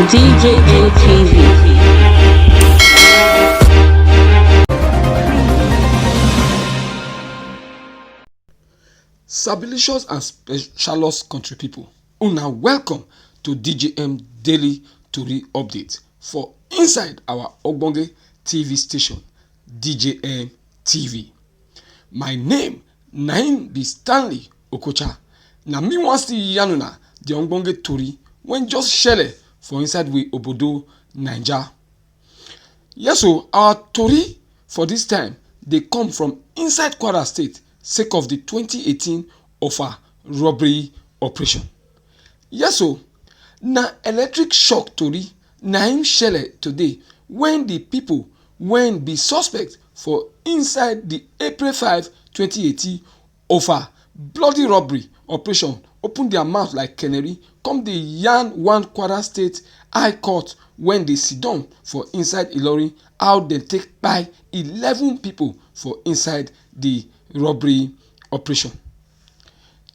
DJM TV. Sabilicious and specialous country people, una welcome to DJM Daily Tori Update for inside our ogbonge TV station, DJM TV. My name naim be Stanley Okocha. Na me wan still yarn una the ogbonge tori when just shele for inside we obodo Naija. Yes, so our tori for this time they come from inside Kwara State sake of the 2018 Offa robbery operation. Yes, so na electric shock tori na im shele today when the people when be suspect for inside the April 5, 2018 Offa bloody robbery operation open their mouth like canary come dey yarn one Kwara State High Court when they sit down for inside Ilorin how dem take kpai 11 people for inside the robbery operation.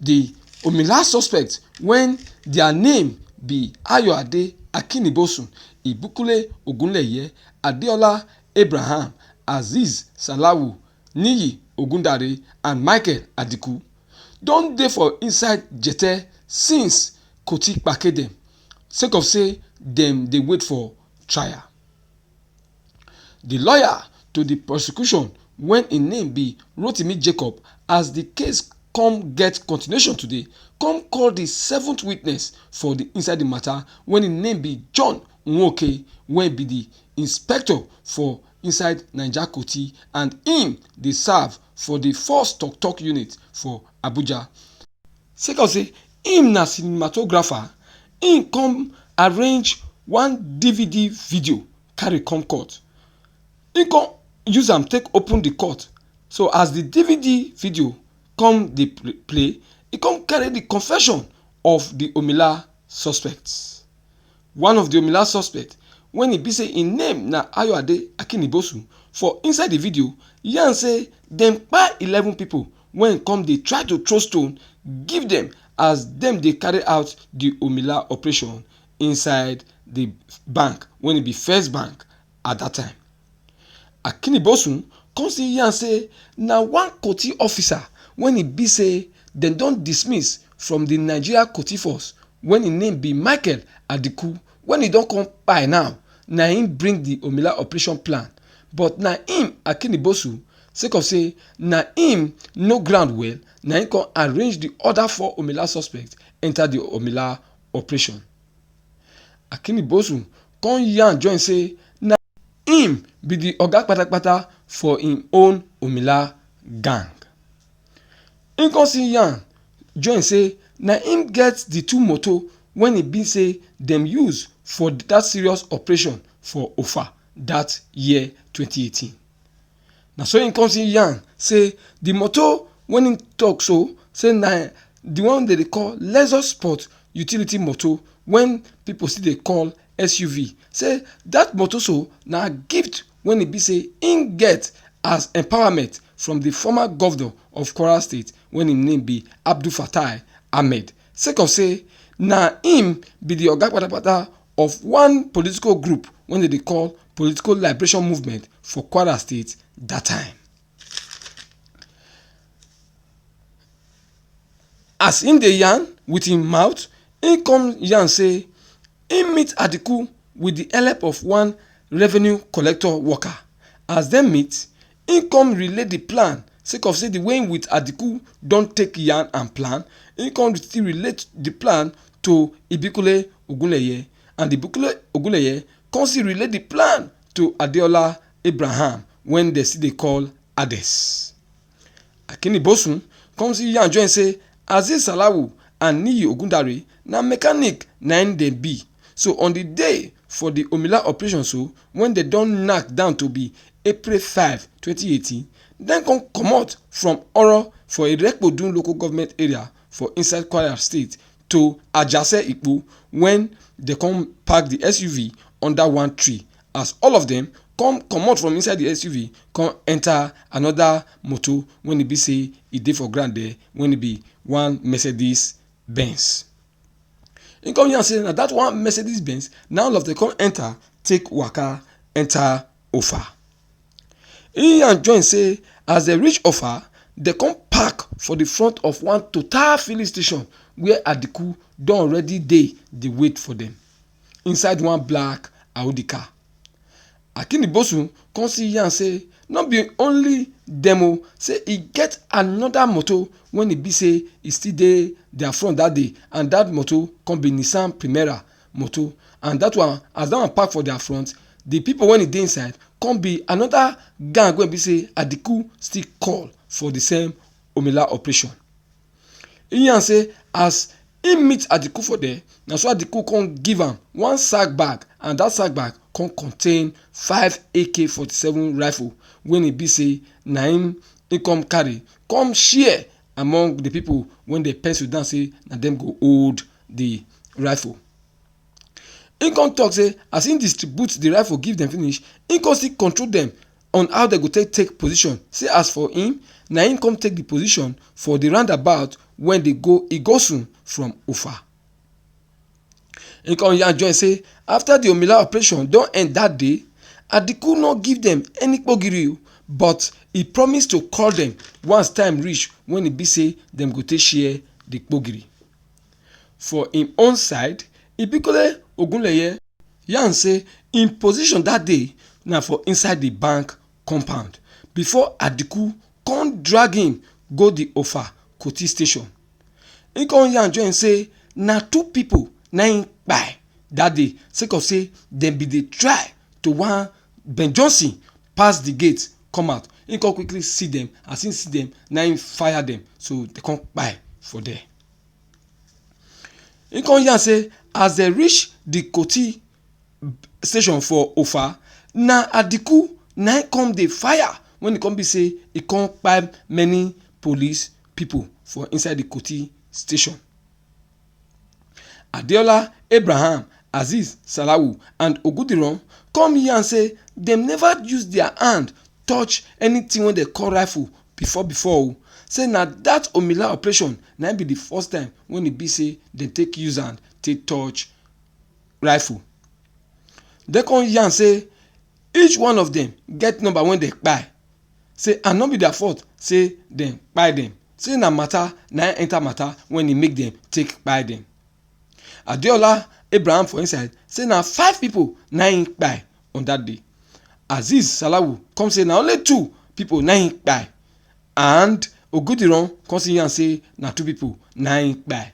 The omila suspect when their name be Ayode Akinibosun, Ibukule Ogunleye, Adeola Abraham, Aziz Salawu, Niyi Ogundare and Michael Adiku don dey for inside jete since Koti kpake dem sake of say dem dey wait for trial. The lawyer to the prosecution when im name be Rotimi Jacob as the case come get continuation today come call the 7th witness for the inside the matter when im name be John Nwoke when be the inspector for inside Naija Koti and im dey serve for the first talk unit for Abuja. Sake of say im na cinematographer, im come arrange one DVD video carry come court. Im come use am take open the court. So as the DVD video come dey play, e come carry the confession of the omila suspects. One of the omila suspects when e be say im name na Ayode Akinibosun for inside the video yarn say dem kpai 11 people when come dey try to throw stone give dem as dem dey carry out the omila operation inside the bank when e be First Bank at that time. Akinibosun come still yarn say na one Koti officer when e be say dem don dismiss from the Nigeria Koti force when im name be Michael Adiku when e don come kpai now na im bring the omila operation plan but na im Akinibosun sake of say na im no ground well na im come arrange the other 4 omila suspects enter the omila operation. Akinibosun come yarn join say na im be the oga kpatakpata for im own omila gang. Im come still yarn join say na im get the 2 motor when e be say dem use for that serious operation for Offa that year 2018. Na so im come still yarn say the motor when im talk so say na the one they dey call Lexus Sport utility motor when people still dey call SUV. Say that motor so na gift when e be say im get as empowerment from the former governor of Kwara State when im name be Abdul Fatai Ahmed. Sake of say na im be the oga patapata of one political group when they dey call Political Liberation Movement for Kwara State that time. As im dey yarn with im mouth, im come yarn say im meet Adiku with the help of one revenue collector worker. As dem meet, im come relay the plan sake of say the way with Adiku don take yarn and plan, im come still relate the plan to Ibukule Ogunleye and Ibukule Ogunleye come still relate the plan to Adeola Abraham when they still dey call Ades. Akinibosun come still yarn join say Aziz Salawu and Niyi Ogundare na mechanic na im dem be. So on the day for the omila operation so when they don knack down to be April 5, 2018, dem come comot from Oro for Irekpodun local government area for inside Kwara State to Ajase Ikpo when they come park the SUV under one tree as all of them come comot from inside the SUV come enter another motor when e be say e dey for ground there when e be one Mercedes Benz. He come here say na that one Mercedes Benz now all of them come enter take waka enter Offa. He and join say as they reach Offa, they come park for the front of one total filling station where Adiku don already dey wait for them inside one black Audi car. Akinibosu come see here and say no be only demo, say e get another motor when e be say e still dey their front that day, and that motor come be Nissan Primera motor, and that one as that one park for their front, the people when e dey inside come be another gang wey be say Adiku still call for the same omila operation. He yarn say as he meet Adiku for there, na so Adiku come give am one sack bag, and that sack bag come contain 5 AK-47 rifle when e be say na him come carry come share among the people when they pencil down say na them go hold the rifle. He come talk say as he distribute the rifle give them finish, he come still control them on how they go take position. Say as for him, na him come take the position for the roundabout when they go Igosun from Offa. He come here join say after the omila operation don end that day, Adiku no give them any kpogiri, but he promised to call them once time reach when e be say them go take share the kpogiri. For him own side, Ibikole Ogunleye yarn say im position that day na for inside the bank compound before Adiku come drag him go the Offa Koti station. He come yarn join say na 2 people na him kpai that day sake of say dem be dey try to wan Ben Johnson pass the gate come out. He come quickly see them, as he see them na him fire them, so they come kpai for there. He come yarn say as they reach the Koti station for Offa, na Adiku na him come dey fire when e come be say e come kpai many police people for inside the Koti station. Adeola, Abraham, Aziz, Salawu and Ogudiran come here and say dem never use their hand touch anything when they call rifle before. Say na that omila operation na be the first time when e be say dem take use hand take touch rifle. They come here and say each one of them get number when they kpai. Say and no be their fault say dem kpai them. Say na matter na enter matter when e make them take kpai them. Adeola Abraham for inside say na 5 people na him kpai on that day. Aziz Salawu come say na only 2 people na him kpai, and Ogudiran come see and say na 2 people na him kpai.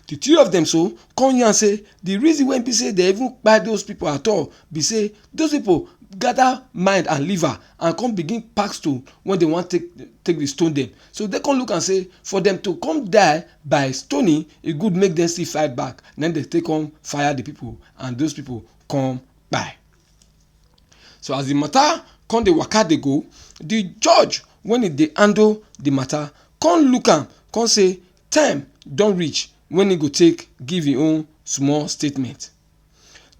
The 3 of them so come here and say the reason when be say they even kpai those people at all be say those people gather mind and liver and come begin pack stone when they want take the stone them. So they come look and say for them to come die by stoning, it good make them still fight back. Then they take on fire the people, and those people come by. So as the matter come the waka they go, the judge when it dey handle the matter come look am come say time don reach when he go take give him own small statement.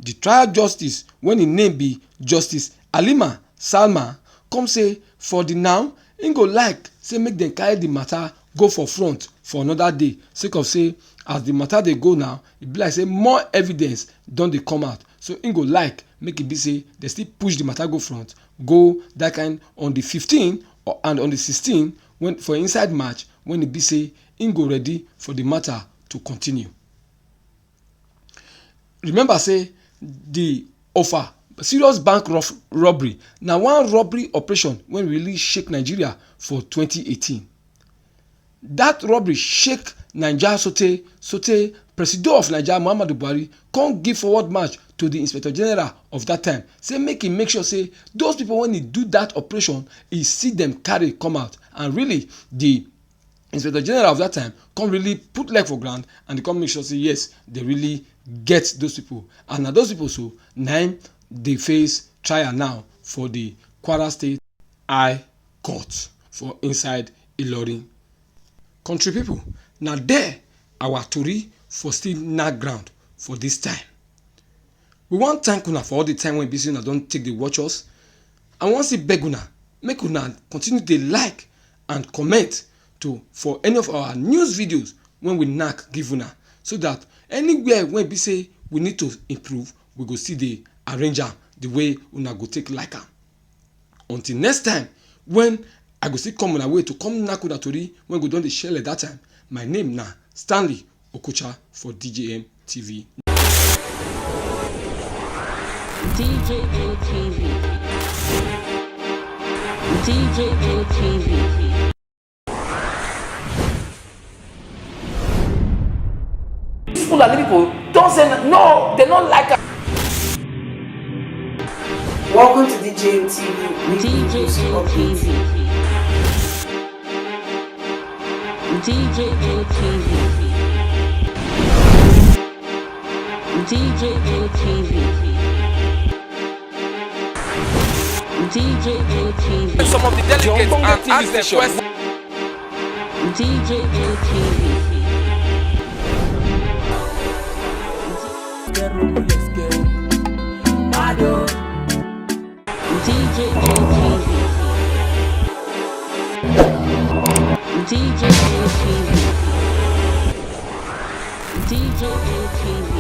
The trial justice when him name be Justice Alima Salma come say for the now him go like say make dem carry the matter go for front for another day, sake of say as the matter dey go now, e be like say more evidence don dey come out, so him go like make e be say dem still push the matter go front, go that kind on the 15 and on the 16 when for inside March when e be say him go ready for the matter to continue. Remember say the Offa serious bank robbery na one robbery operation wey really shake Nigeria for 2018. That robbery shake Nigeria sote President of Nigeria Muhammadu Buhari come give forward march to the Inspector General of that time, say make him make sure say those people when he do that operation he see them carry come out, and really the Inspector General of that time come really put leg for ground and they come make sure say yes they really get those people, and na those people so na they face trial now for the Kwara State High Court for inside Ilorin. Country people, na there our tori for still knack ground for this time. We wan thank una for all the time when be say una don take dey watch us. I wan say beg una make una continue dey like and comment for any of our news videos when we knack give una, so that anywhere when be say we need to improve, we go see the arranger the way una go take like am. Until next time when I go still come una way to come knack una tori when go don dey share that time. My name na Stanley Okocha for DJM TV. DJM TV. DJM TV. People and people don't say no, they don't like it. Welcome to DJM TV. DJM TV. DJM TV. DJM TV. DJM TV. Some of the delegates and ask them questions. DJM TV. DJM TV. DJM TV.